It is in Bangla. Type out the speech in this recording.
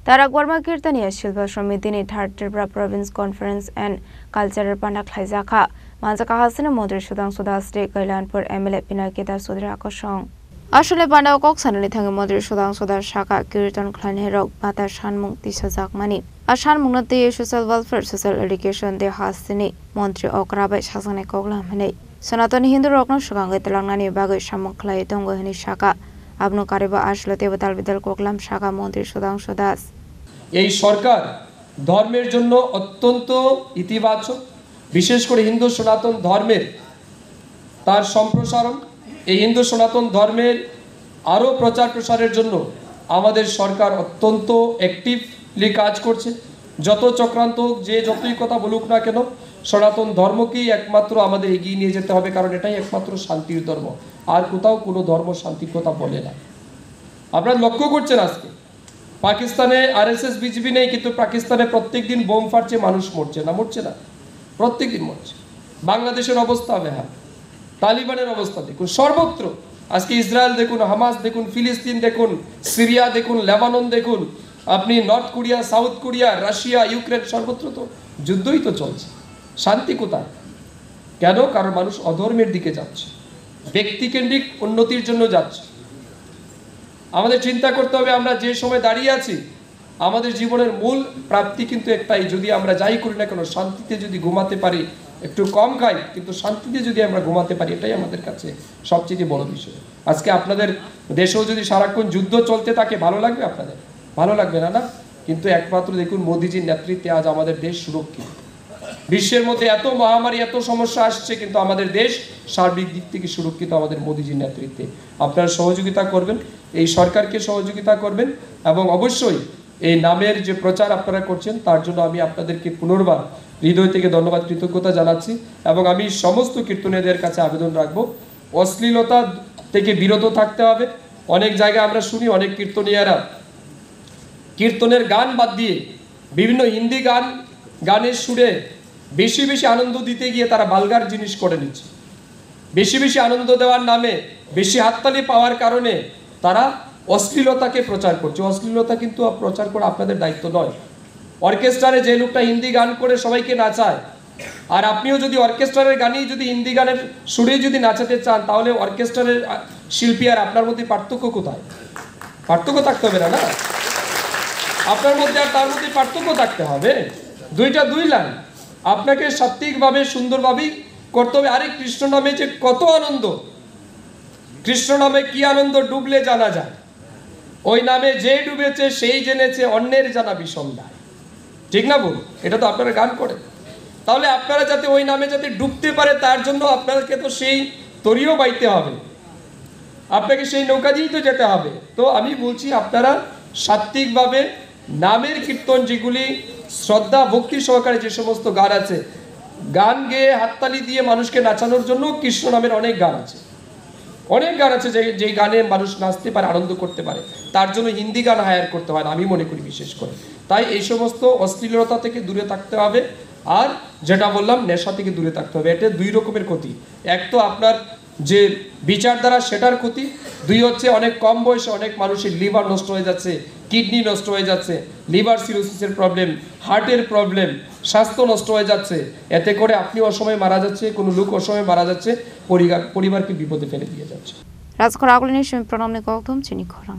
Tarakwarma Kirtaniya Shilpa Shramitini Third Tripura Province Conference and Cultural Pandak Laizaka Manzaka Hasana Modri Sudang Suda State Kailanpur MLA Pinakita Sudra Koshong Ashole Panda Kok Sanali Thang Modri Sudang Suda Shaka Kirtan Clan Herok Bata Shanmung Tisazak Mani Ashan Munati Social Welfare Social Education De Hasini Montri Okraba Shasane Koklamane Sanatoni Hindu Rokno Shuganga Telangani Bagai Shamuk Klai Tongo Hini Shaka Abnu Kariba Ashlote Batal Vidal Koklam Shaka Montri Sudang Sudas এই সরকার ধর্মের জন্য অত্যন্ত ইতিবাচক বিশেষ করে হিন্দু সনাতন ধর্মের তার সম্প্রসারণ এই হিন্দু সনাতন ধর্মের আরো প্রচার প্রসারের জন্য আমাদের সরকার অত্যন্ত অ্যাক্টিভলি কাজ করছে যত চক্রান্ত যে যতই কথা বলুক না কেন সনাতন ধর্মকেই একমাত্র আমাদের এগিয়ে নিয়ে যেতে হবে কারণ এটাই একমাত্র শান্তির ধর্ম আর কোথাও কোনো ধর্ম শান্তির কথা বলে না আপনারা লক্ষ্য করছেন আজকে পাকিস্তানে আরএসএস বিজেপি নেই কিন্তু পাকিস্তানে প্রত্যেকদিন বোম ফাটছে মানুষ মরছে না প্রত্যেকদিন মরছে বাংলাদেশের অবস্থা বেহাল তালিবানের অবস্থা দেখুন সর্বত্র আজকে ইসরায়েল দেখুন হামাস দেখুন ফিলিস্তিন দেখুন সিরিয়া দেখুন লেবানন দেখুন আপনি north Korea south Korea Russia Ukraine সর্বত্র তো যুদ্ধই তো চলছে শান্তি কোথায় কেন কারণ মানুষ অধর্মের দিকে যাচ্ছে ব্যক্তিকেন্দ্রিক উন্নতির জন্য যাচ্ছে আমাদের চিন্তা করতে হবে আমরা যে সময় দাঁড়িয়ে আছি আমাদের জীবনের মূল প্রাপ্তি কিন্তু একটাই যদি আমরা যাই করি না কেন শান্তিতে যদি ঘুমাতে পারি একটু কম খাই কিন্তু শান্তিতে যদি আমরা ঘুমাতে পারি এটাই আমাদের কাছে সবচেয়ে বড় বিষয় আজকে আপনাদের দেশেও যদি সারাক্ষণ যুদ্ধ চলতে থাকে ভালো লাগবে আপনাদের ভালো লাগবে না কিন্তু একমাত্র দেখুন মোদিজির নেতৃত্বে আজ আমাদের দেশ সুরক্ষিত বিশ্বের মধ্যে এত মহামারী এত সমস্যা আসছে কিন্তু আমাদের দেশ সার্বিক দিক থেকে সুরক্ষিত আমাদের মোদিজির নেতৃত্বে আপনারা সহযোগিতা করবেন এই সরকারকে সহযোগিতা করবেন এবং অবশ্যই এই নামের যে প্রচার আপনারা করছেন তার জন্য আমি আপনাদেরকে পুনর্বার হৃদয় থেকে ধন্যবাদ কৃতজ্ঞতা জানাচ্ছি এবং আমি সমস্ত কীর্তনীয়দের কাছে আবেদন রাখবো অশ্লীলতা থেকে বিরত থাকতে হবে অনেক জায়গায় আমরা শুনি অনেক কীর্তনীয়রা কীর্তনের গান বাদ দিয়ে বিভিন্ন হিন্দি গানের সুরে বেশি বেশি আনন্দ দিতে গিয়ে তারা বালগার জিনিস করে নিচ্ছে বেশি বেশি আনন্দ দেওয়ার নামে বেশি হাততালি পাওয়ার কারণে তারা অশ্লীলতাকে প্রচার করছে অশ্লীলতা কিন্তু প্রচার করা আপনাদের দায়িত্ব নয় অর্কেস্ট্রারে যে লোকটা হিন্দি গান করে সবাইকে নাচায় আর আপনিও যদি অর্কেস্ট্রারের গানেই যদি হিন্দি গানের সুরে যদি নাচাতে চান তাহলে অর্কেস্ট্রারের শিল্পী আর আপনার মধ্যে পার্থক্য কোথায় পার্থক্য থাকতে হবে না আপনার মধ্যে আর তার মধ্যে পার্থক্য থাকতে হবে দুইটা দুই লাইন আপনাকে সাত্ত্বিকভাবে সুন্দরভাবেই করতে হবে আরে কৃষ্ণ নামে যে কত আনন্দ কৃষ্ণ নামে কি আনন্দ ডুবলে জানা যায় ওই নামে যে ডুবেছে সেই জেনেছে অন্যের জানা বিসন্ধায় ঠিক না বল এটা তো আপনারা গান করেন তাহলে আপনারা যাতে ওই নামে যাতে ডুবতে পারে তার জন্য আপনাকে তো সেই তরিও বাইতে হবে আপনাকে সেই নৌকা দিয়েই তো যেতে হবে তো আমি বলছি আপনারা সাত্ত্বিকভাবে নামের কীর্তন যেগুলি শ্রদ্ধা ভক্তি সহকারে যে সমস্ত গান আছে গান গেয়ে হাততালি দিয়ে মানুষকে নাচানোর জন্য কৃষ্ণ নামের অনেক গান আছে যে গানে মানুষ নাচতে পারে আনন্দ করতে পারে তার জন্য হিন্দি গান হায়ার করতে হয় না আমি মনে করি বিশেষ করে তাই এই সমস্ত অশ্লীলতা থেকে দূরে থাকতে হবে আর যেটা বললাম নেশা থেকে দূরে থাকতে হবে এটা দুই রকমের ক্ষতি এক তো আপনার যে বিচারধারা সেটার ক্ষতি দুই হচ্ছে অনেক কম বয়সে অনেক মানুষের লিভার নষ্ট হয়ে যাচ্ছে কিডনি নষ্ট হয়ে যাচ্ছে লিভার সিরোসিসের প্রবলেম হার্টের প্রবলেম স্বাস্থ্য নষ্ট হয়ে যাচ্ছে এতে করে আপনি অসময়ে মারা যাচ্ছে কোনো লোক অসময়ে মারা যাচ্ছে পরিবারকে বিপদে ফেলে দিয়ে যাচ্ছে রাজকর আগলিনী প্রণাম নিকম চিনি খরাং